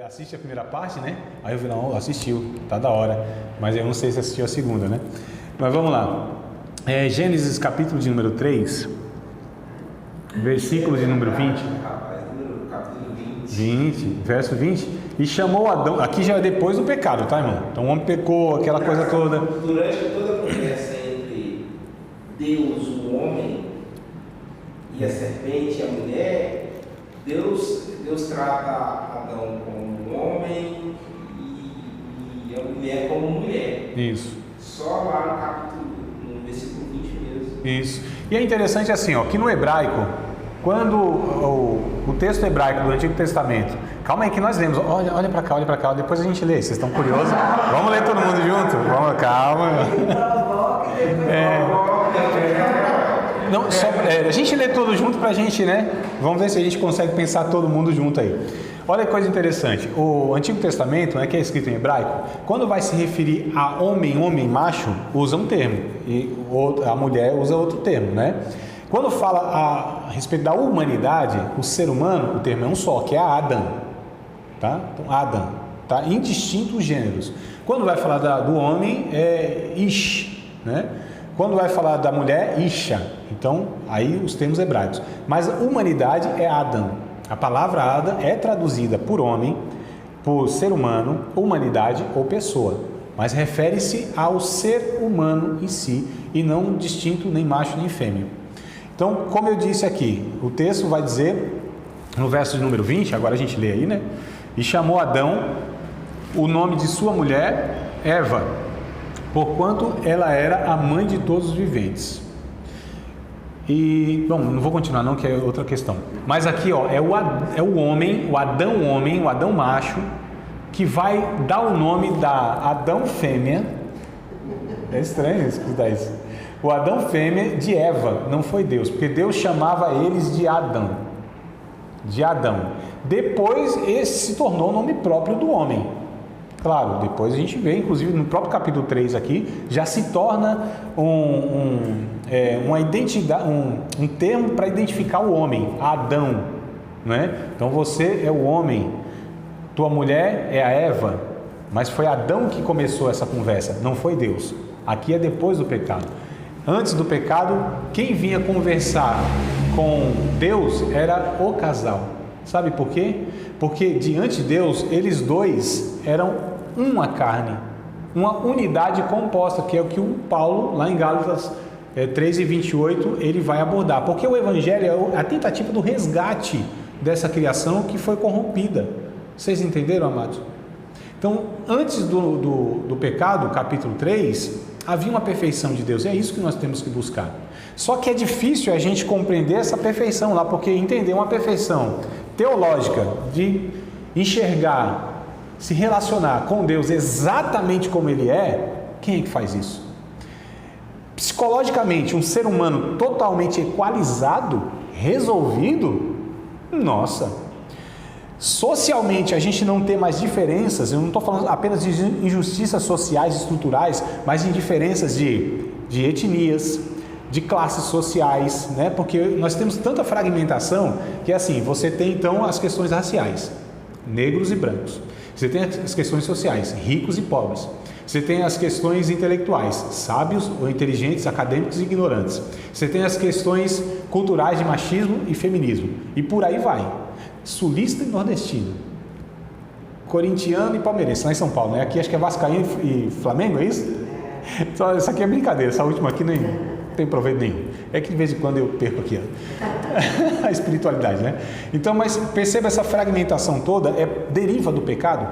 assiste a primeira parte, né? Aí eu vi, não, assistiu, tá da hora. Mas eu não sei se assistiu a segunda, né? Mas vamos lá. Gênesis capítulo de número 3, versículo de número 20. Capítulo 20, verso 20. E chamou Adão, aqui já é depois do pecado, tá, irmão? Então o homem pecou, aquela coisa toda. Durante toda a conversa entre Deus, o homem, e a serpente e a mulher, Deus trata Adão como homem e a mulher como mulher. Isso. Só lá no capítulo, no versículo 20 mesmo. Isso. E é interessante assim, ó, que no hebraico, quando o texto hebraico do Antigo Testamento, calma aí que nós lemos, olha para cá, depois a gente lê, vocês estão curiosos? Vamos ler todo mundo junto? Vamos, calma. Não, a gente lê tudo junto pra gente, né? Vamos ver se a gente consegue pensar todo mundo junto aí. Olha que coisa interessante, o Antigo Testamento, né, que é escrito em hebraico, quando vai se referir a homem, macho, usa um termo, e a mulher usa outro termo, né? Quando fala a respeito da humanidade, o ser humano, o termo é um só, que é Adam, tá? Então, Adam, tá? Indistintos os gêneros. Quando vai falar do homem, é Ish, né? Quando vai falar da mulher, Isha. Então, aí os termos hebraicos. Mas a humanidade é Adam. A palavra Adam é traduzida por homem, por ser humano, humanidade ou pessoa. Mas refere-se ao ser humano em si, e não distinto nem macho nem fêmea. Então, como eu disse aqui, o texto vai dizer, no verso de número 20, agora a gente lê aí, né? E chamou Adão o nome de sua mulher, Eva, porquanto ela era a mãe de todos os viventes. E, bom, não vou continuar não, que é outra questão. Mas aqui, ó, é o homem, o Adão macho, que vai dar o nome da Adão fêmea. É estranho escutar isso. O Adão fêmea de Eva, não foi Deus, porque Deus chamava eles de Adão. De Adão. Depois esse se tornou o nome próprio do homem. Claro, depois a gente vê, inclusive no próprio capítulo 3 aqui, já se torna uma identidade, um termo para identificar o homem, Adão, né? Então você é o homem, tua mulher é a Eva, mas foi Adão que começou essa conversa, não foi Deus. Aqui é depois do pecado. Antes do pecado, quem vinha conversar com Deus era o casal. Sabe por quê? Porque diante de Deus, eles dois eram uma carne, uma unidade composta, que é o que o Paulo, lá em Gálatas 3:28, ele vai abordar. Porque o Evangelho é a tentativa do resgate dessa criação que foi corrompida. Vocês entenderam, amados? Então, antes do pecado, capítulo 3, havia uma perfeição de Deus, e é isso que nós temos que buscar. Só que é difícil a gente compreender essa perfeição lá, porque entender uma perfeição teológica, de enxergar, se relacionar com Deus exatamente como Ele é, quem é que faz isso? Psicologicamente, um ser humano totalmente equalizado, resolvido, nossa. Socialmente, a gente não ter mais diferenças, eu não estou falando apenas de injustiças sociais estruturais, mas de diferenças de etnias, de classes sociais, né? Porque nós temos tanta fragmentação que assim, você tem então as questões raciais, negros e brancos, você tem as questões sociais, ricos e pobres, você tem as questões intelectuais, sábios ou inteligentes, acadêmicos e ignorantes, você tem as questões culturais de machismo e feminismo, e por aí vai, sulista e nordestino, corintiano e palmeirense, lá em São Paulo, né? Aqui acho que é vascaíno e Flamengo, é isso? Então, isso aqui é brincadeira, essa última aqui nem tem proveito nenhum. É que de vez em quando eu perco aqui a espiritualidade, né? Então, mas perceba, essa fragmentação toda deriva do pecado.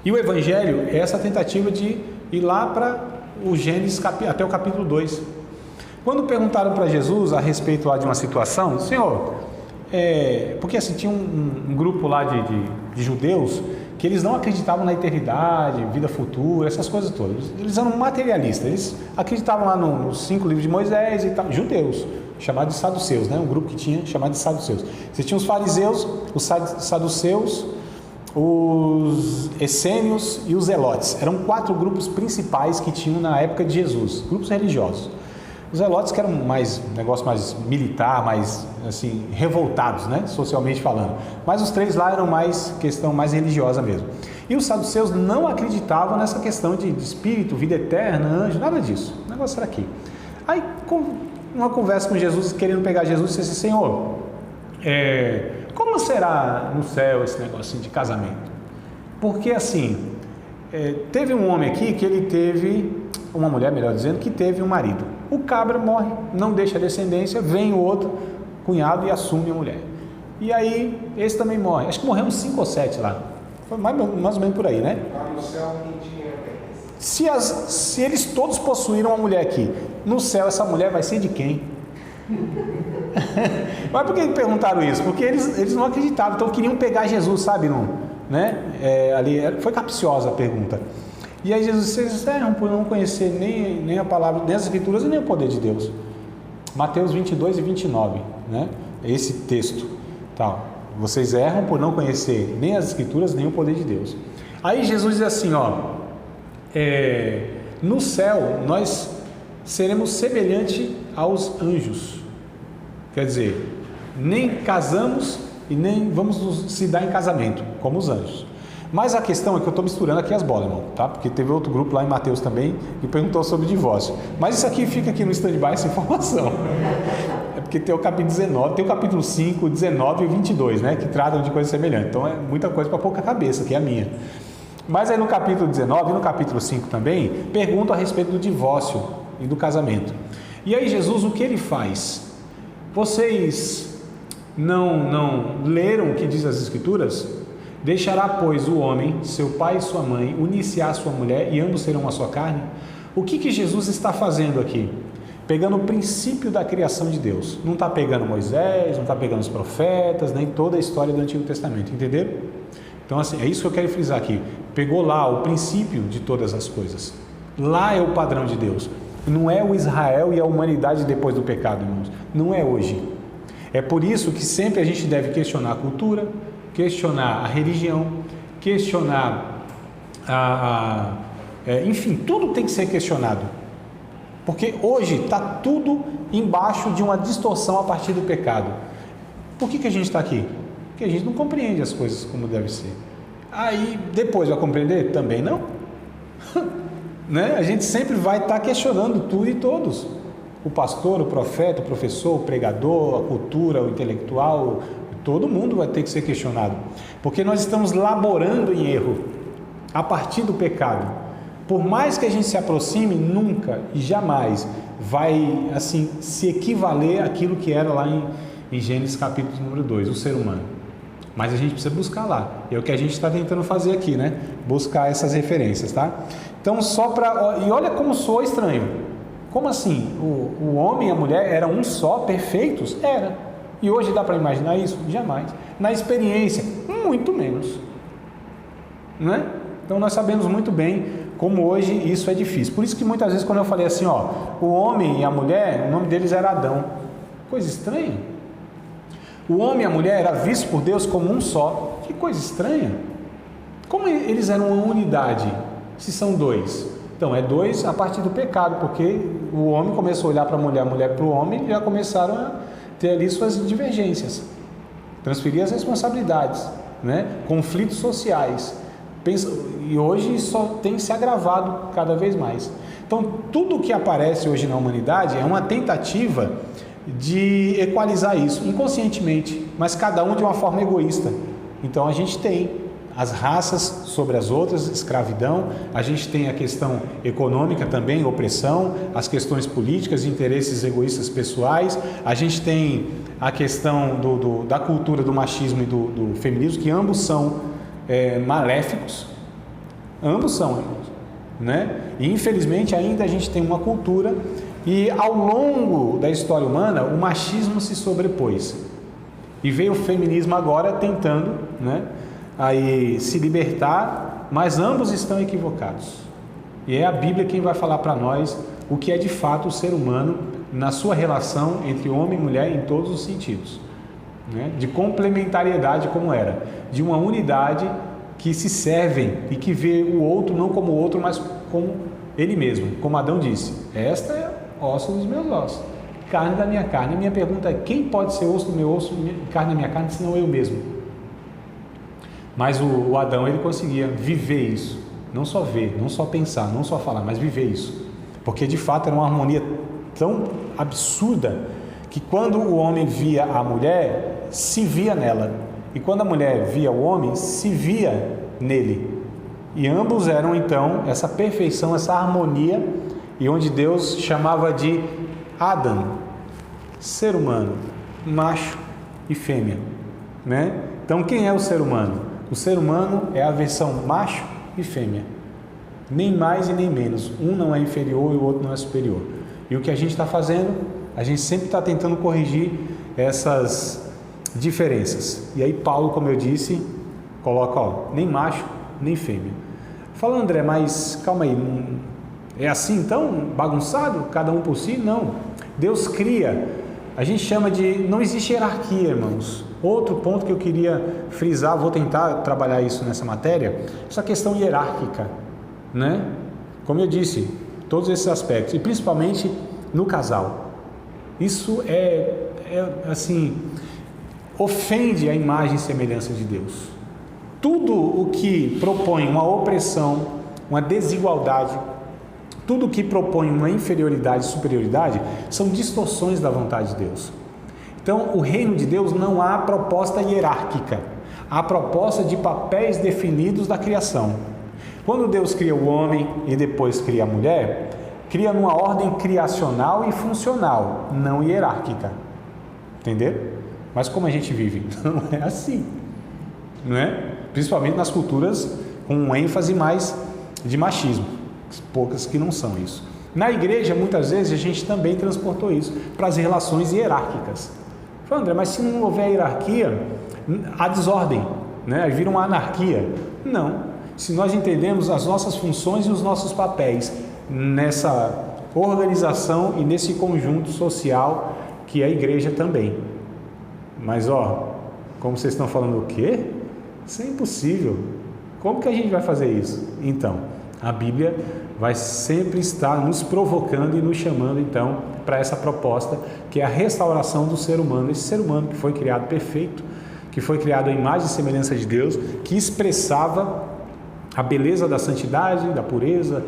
E o Evangelho é essa tentativa de ir lá para o Gênesis até o capítulo 2. Quando perguntaram para Jesus a respeito lá de uma situação, Senhor, porque assim, tinha um grupo lá de judeus que eles não acreditavam na eternidade, vida futura, essas coisas todas. Eles eram materialistas, eles acreditavam lá nos 5 livros de Moisés e tal, judeus, chamados de saduceus, né? Um grupo que tinha chamado de saduceus. Você tinha os fariseus, os saduceus, os essênios e os zelotes. Eram 4 grupos principais que tinham na época de Jesus, grupos religiosos. Os zelotes que eram mais, negócio mais militar, mais, assim, revoltados, né? Socialmente falando. Mas os 3 lá eram mais, questão mais religiosa mesmo. E os saduceus não acreditavam nessa questão de espírito, vida eterna, anjo, nada disso. O negócio era aqui. Aí, uma conversa com Jesus, querendo pegar Jesus, disse assim: Senhor, como será no céu esse negocinho de casamento? Porque assim, teve um homem aqui que ele teve, uma mulher, melhor dizendo, que teve um marido. O cabra morre, não deixa descendência, vem o outro cunhado e assume a mulher. E aí, esse também morre. Acho que morreu uns 5 ou 7 lá. Foi mais ou menos por aí, né? No céu, quem tinha se eles todos possuíram uma mulher aqui, no céu essa mulher vai ser de quem? Mas por que perguntaram isso? Porque eles não acreditavam, então queriam pegar Jesus, sabe? Não, né? Ali foi capciosa a pergunta. E aí Jesus disse: vocês erram por não conhecer nem a palavra, nem as escrituras e nem o poder de Deus. Mateus 22 e 29, né? Esse texto, tal. Vocês erram por não conhecer nem as escrituras nem o poder de Deus. Aí Jesus diz assim, ó: no céu nós seremos semelhante aos anjos. Quer dizer, nem casamos e nem vamos se dar em casamento, como os anjos. Mas a questão é que eu estou misturando aqui as bolas, irmão, tá? Porque teve outro grupo lá em Mateus também que perguntou sobre divórcio. Mas isso aqui fica aqui no stand-by, essa informação. É porque tem o capítulo 19, tem o capítulo 5, 19 e 22, né? Que tratam de coisa semelhante. Então é muita coisa para pouca cabeça, que é a minha. Mas aí no capítulo 19 e no capítulo 5 também, perguntam a respeito do divórcio e do casamento. E aí Jesus, o que ele faz? Vocês não leram o que diz as Escrituras? Deixará, pois, o homem, seu pai e sua mãe, unir-se à sua mulher, e ambos serão uma só carne? O que Jesus está fazendo aqui? Pegando o princípio da criação de Deus. Não está pegando Moisés, não está pegando os profetas, nem toda a história do Antigo Testamento, entenderam? Então, assim, é isso que eu quero frisar aqui. Pegou lá o princípio de todas as coisas. Lá é o padrão de Deus. Não é o Israel e a humanidade depois do pecado, irmãos. Não é hoje. É por isso que sempre a gente deve questionar a cultura, questionar a religião, questionar enfim, tudo tem que ser questionado. Porque hoje está tudo embaixo de uma distorção a partir do pecado. Por que a gente está aqui? Porque a gente não compreende as coisas como deve ser. Aí depois vai compreender? Também não. Né? A gente sempre vai estar questionando tudo e todos. O pastor, o profeta, o professor, o pregador, a cultura, o intelectual, todo mundo vai ter que ser questionado. Porque nós estamos laborando em erro a partir do pecado. Por mais que a gente se aproxime, nunca e jamais vai assim se equivaler àquilo que era lá em Gênesis capítulo número 2, o ser humano. Mas a gente precisa buscar lá. É o que a gente está tentando fazer aqui, né? Buscar essas referências, tá? Então, só para... E olha como soa estranho. Como assim? O homem e a mulher eram um só, perfeitos? Era. E hoje dá para imaginar isso? Jamais. Na experiência, muito menos. Não é? Então, nós sabemos muito bem como hoje isso é difícil. Por isso que muitas vezes quando eu falei assim, ó, o homem e a mulher, o nome deles era Adão. Coisa estranha. O homem e a mulher era visto por Deus como um só. Que coisa estranha. Como eles eram uma unidade, se são dois? Então, é dois a partir do pecado, porque o homem começou a olhar para a mulher para o homem e já começaram a ter ali suas divergências. Transferir as responsabilidades, né? Conflitos sociais. E hoje só tem se agravado cada vez mais. Então, tudo que aparece hoje na humanidade é uma tentativa de equalizar isso, inconscientemente, mas cada um de uma forma egoísta. Então, a gente tem as raças sobre as outras, escravidão, a gente tem a questão econômica também, opressão, as questões políticas, interesses egoístas pessoais, a gente tem a questão da cultura do machismo e do feminismo, que ambos são maléficos, ambos são, irmãos, né? E infelizmente ainda a gente tem uma cultura e ao longo da história humana o machismo se sobrepôs e veio o feminismo agora tentando, né, aí se libertar, mas ambos estão equivocados e é a Bíblia quem vai falar para nós o que é de fato o ser humano na sua relação entre homem e mulher em todos os sentidos. Né? De complementariedade como era, de uma unidade que se servem e que vê o outro não como outro, mas como ele mesmo, como Adão disse. Esta osso dos meus ossos, carne da minha carne. A minha pergunta é: quem pode ser osso do meu osso, carne da minha carne, senão eu mesmo? Mas o Adão, ele conseguia viver isso, não só ver, não só pensar, não só falar, mas viver isso, porque de fato era uma harmonia tão absurda que quando o homem via a mulher, se via nela, e quando a mulher via o homem, se via nele, e ambos eram então essa perfeição, essa harmonia, e onde Deus chamava de Adam, ser humano, macho e fêmea, né? Então quem é o ser humano? O ser humano é a versão macho e fêmea, nem mais e nem menos, um não é inferior e o outro não é superior. E o que a gente está fazendo? A gente sempre está tentando corrigir essas diferenças. E aí Paulo, como eu disse, coloca, nem macho, nem fêmea. Fala, André, mas calma aí, é assim então, bagunçado, cada um por si? Não. Deus cria, a gente chama de, não existe hierarquia, irmãos. Outro ponto que eu queria frisar, vou tentar trabalhar isso nessa matéria, essa questão hierárquica, né? Como eu disse, todos esses aspectos, e principalmente no casal. Isso assim, ofende a imagem e semelhança de Deus. Tudo o que propõe uma opressão, uma desigualdade, tudo o que propõe uma inferioridade e superioridade, são distorções da vontade de Deus. Então, o reino de Deus não há proposta hierárquica, há proposta de papéis definidos da criação. Quando Deus cria o homem e depois cria a mulher, cria numa ordem criacional e funcional, não hierárquica. Entendeu? Mas como a gente vive? Não é assim, não é? Principalmente nas culturas com um ênfase mais de machismo, poucas que não são isso. Na igreja, muitas vezes, a gente também transportou isso para as relações hierárquicas. Fala, André, mas se não houver hierarquia, há desordem, né? Vira uma anarquia. Não. Se nós entendemos as nossas funções e os nossos papéis nessa organização e nesse conjunto social que é a igreja também. Mas, como vocês estão falando o quê? Isso é impossível. Como que a gente vai fazer isso? Então, a Bíblia vai sempre estar nos provocando e nos chamando, então, para essa proposta, que é a restauração do ser humano, esse ser humano que foi criado perfeito, que foi criado à imagem e semelhança de Deus, que expressava a beleza da santidade, da pureza,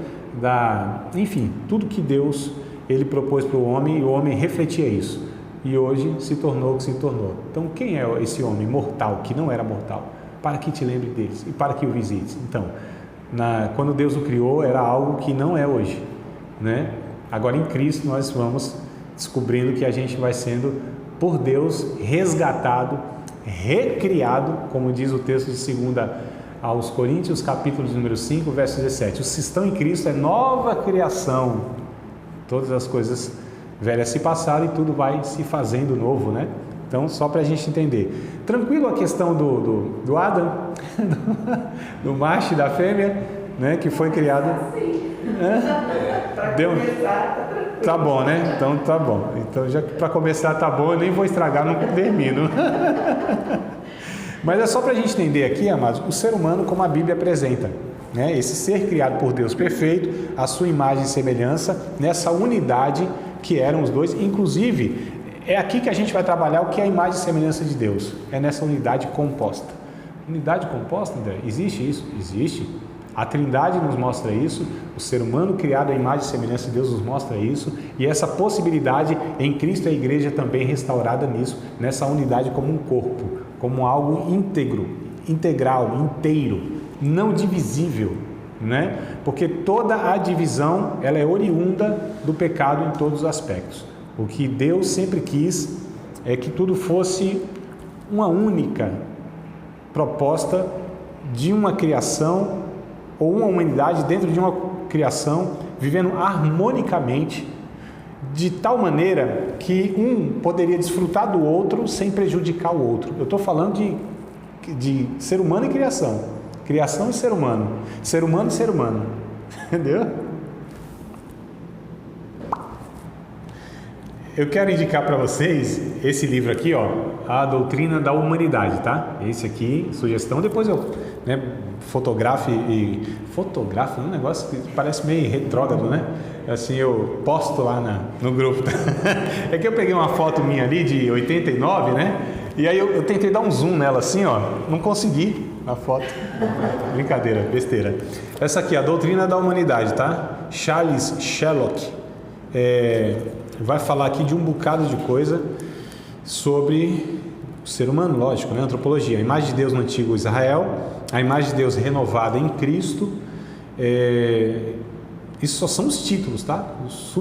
enfim, tudo que Deus ele propôs para o homem, e o homem refletia isso, e hoje se tornou o que se tornou. Então, quem é esse homem mortal, que não era mortal? Para que te lembre deles e para que o visites. Então, quando Deus o criou, era algo que não é hoje, né? Agora em Cristo nós vamos descobrindo que a gente vai sendo por Deus resgatado, recriado, como diz o texto de 2 aos Coríntios, capítulo número 5, verso 17. Os que estão em Cristo é nova criação, todas as coisas velhas se passaram e tudo vai se fazendo novo, né? Então, só para a gente entender. Tranquilo a questão do Adam, do macho e da fêmea, né, que foi criado. Deu? Tá bom, né? Então tá bom. Então, já que para começar tá bom, eu nem vou estragar, não termino. Mas é só para a gente entender aqui, amados, o ser humano como a Bíblia apresenta, né? Esse ser criado por Deus perfeito, a sua imagem e semelhança, nessa unidade que eram os dois, inclusive. É aqui que a gente vai trabalhar o que é a imagem e semelhança de Deus. É nessa unidade composta. Unidade composta, André? Existe isso? Existe. A Trindade nos mostra isso. O ser humano criado à imagem e semelhança de Deus nos mostra isso. E essa possibilidade em Cristo e a igreja também restaurada nisso. Nessa unidade como um corpo. Como algo íntegro, integral, inteiro. Não divisível. Né? Porque toda a divisão ela é oriunda do pecado em todos os aspectos. O que Deus sempre quis é que tudo fosse uma única proposta de uma criação ou uma humanidade dentro de uma criação, vivendo harmonicamente, de tal maneira que um poderia desfrutar do outro sem prejudicar o outro. Eu estou falando de ser humano e criação. Criação e ser humano e ser humano. Entendeu? Eu quero indicar para vocês esse livro aqui, ó, A Doutrina da Humanidade, tá? Esse aqui, sugestão, depois eu, né, fotografo, um negócio que parece meio retrógrado, né? Assim, eu posto lá no grupo. É que eu peguei uma foto minha ali de 89, né? E aí eu tentei dar um zoom nela assim, ó, não consegui na foto. Brincadeira, besteira. Essa aqui, A Doutrina da Humanidade, tá? Charles Sherlock. Vai falar aqui de um bocado de coisa sobre o ser humano, lógico, né? Antropologia, a imagem de Deus no antigo Israel, a imagem de Deus renovada em Cristo. Isso só são os títulos, tá? Os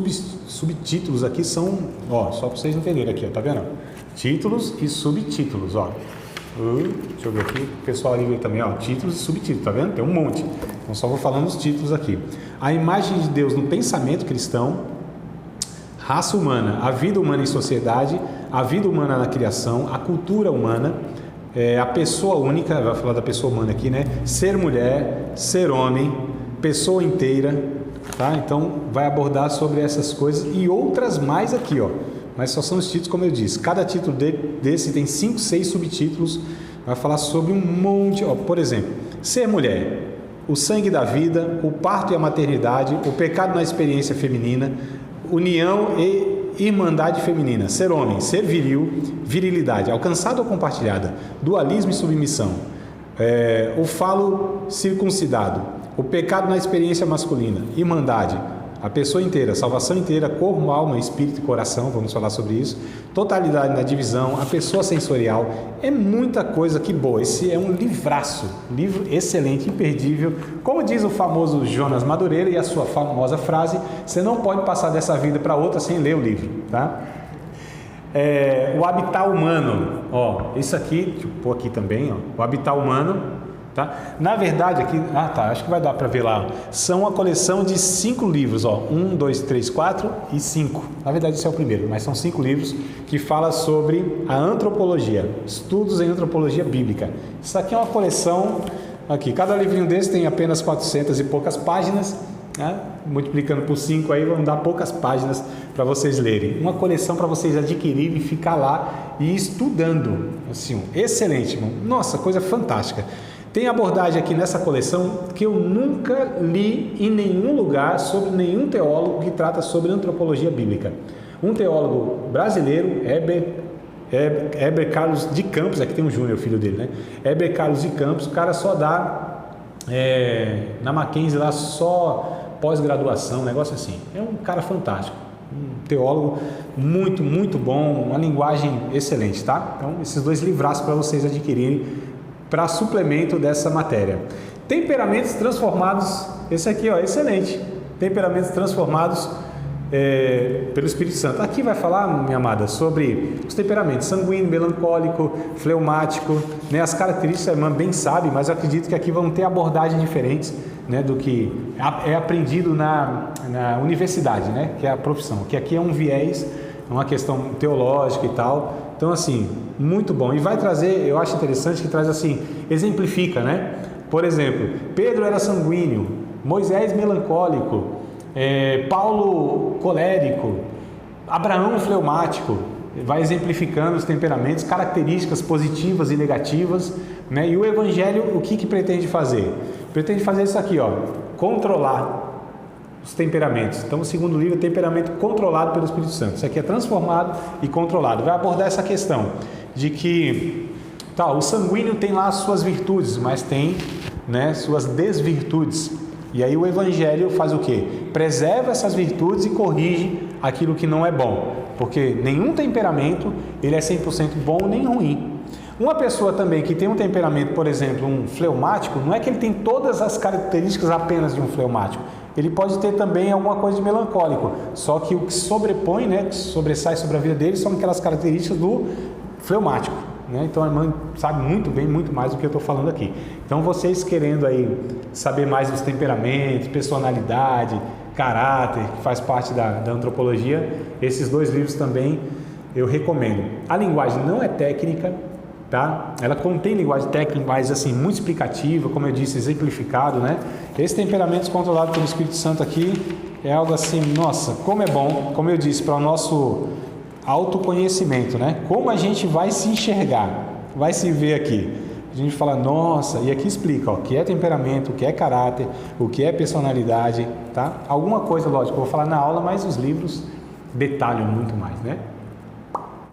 subtítulos aqui são, ó, só para vocês entenderem aqui, ó, tá vendo? Títulos e subtítulos, ó. Deixa eu ver aqui, o pessoal ali vê também, ó, títulos e subtítulos, tá vendo? Tem um monte. Então só vou falando os títulos aqui. A imagem de Deus no pensamento cristão, raça humana, a vida humana em sociedade, a vida humana na criação, a cultura humana, a pessoa única, vai falar da pessoa humana aqui, né? Ser mulher, ser homem, pessoa inteira, tá? Então vai abordar sobre essas coisas e outras mais aqui, ó. Mas só são os títulos, como eu disse. Cada título desse tem 5, 6 subtítulos. Vai falar sobre um monte, ó, por exemplo, ser mulher, o sangue da vida, o parto e a maternidade, o pecado na experiência feminina, união e irmandade feminina, ser homem, ser viril, virilidade, alcançada ou compartilhada, dualismo e submissão, o falo circuncidado, o pecado na experiência masculina, irmandade, a pessoa inteira, salvação inteira, corpo, alma, espírito e coração, vamos falar sobre isso, totalidade na divisão, a pessoa sensorial, é muita coisa que boa. Esse é um livraço, livro excelente, imperdível, como diz o famoso Jonas Madureira e a sua famosa frase, você não pode passar dessa vida para outra sem ler o livro, tá? O habitat humano, ó, isso aqui, deixa eu pôr aqui também, ó, o habitat humano. Tá? Na verdade aqui, acho que vai dar para ver lá, são uma coleção de 5 livros, ó, 1, 2, 3, 4 e 5, na verdade esse é o primeiro, mas são 5 livros que fala sobre a antropologia, estudos em antropologia bíblica. Isso aqui é uma coleção, aqui, cada livrinho desse tem apenas 400 e poucas páginas, né? Multiplicando por 5 aí vão dar poucas páginas para vocês lerem, uma coleção para vocês adquirirem e ficar lá e estudando, assim, excelente, irmão. Nossa, coisa fantástica. Tem abordagem aqui nessa coleção que eu nunca li em nenhum lugar sobre nenhum teólogo que trata sobre antropologia bíblica. Um teólogo brasileiro, Heber Carlos de Campos, aqui tem um Júnior, filho dele, né? Heber Carlos de Campos, o cara só dá na Mackenzie lá só pós-graduação, um negócio assim. É um cara fantástico, um teólogo muito, muito bom, uma linguagem excelente, tá? Então, esses 2 livraços para vocês adquirirem para suplemento dessa matéria. Temperamentos transformados, esse aqui, ó, excelente. Temperamentos transformados pelo Espírito Santo. Aqui vai falar, minha amada, sobre os temperamentos sanguíneo, melancólico, fleumático, né? As características a irmã bem sabe, mas eu acredito que aqui vão ter abordagens diferentes, né, do que é aprendido na universidade, né, que é a profissão, que aqui é um viés, uma questão teológica e tal. Então, assim, muito bom. E vai trazer, eu acho interessante que traz assim, exemplifica, né? Por exemplo, Pedro era sanguíneo, Moisés melancólico, Paulo colérico, Abraão fleumático. Vai exemplificando os temperamentos, características positivas e negativas, né? E o Evangelho, o que pretende fazer? Pretende fazer isso aqui, ó, controlar os temperamentos. Então, o segundo livro é temperamento controlado pelo Espírito Santo. Isso aqui é transformado e controlado. Vai abordar essa questão de que o sanguíneo tem lá as suas virtudes, mas tem, né, suas desvirtudes. E aí o Evangelho faz o quê? Preserva essas virtudes e corrige aquilo que não é bom. Porque nenhum temperamento ele é 100% bom nem ruim. Uma pessoa também que tem um temperamento, por exemplo, um fleumático, não é que ele tem todas as características apenas de um fleumático. Ele pode ter também alguma coisa de melancólico, só que o que sobrepõe, né, que sobressai sobre a vida dele são aquelas características do fleumático, né? Então a irmã sabe muito bem, muito mais do que eu estou falando aqui. Então vocês querendo aí saber mais dos temperamentos, personalidade, caráter, que faz parte da antropologia, esses 2 livros também eu recomendo. A linguagem não é técnica, tá? Ela contém linguagem técnica, mas assim, muito explicativa, como eu disse, exemplificado, né? Esse temperamento controlado pelo Espírito Santo aqui é algo assim, nossa, como é bom, como eu disse, para o nosso autoconhecimento, né? Como a gente vai se enxergar, vai se ver aqui. A gente fala, nossa, e aqui explica, ó, o que é temperamento, o que é caráter, o que é personalidade, tá? Alguma coisa, lógico, eu vou falar na aula, mas os livros detalham muito mais, né?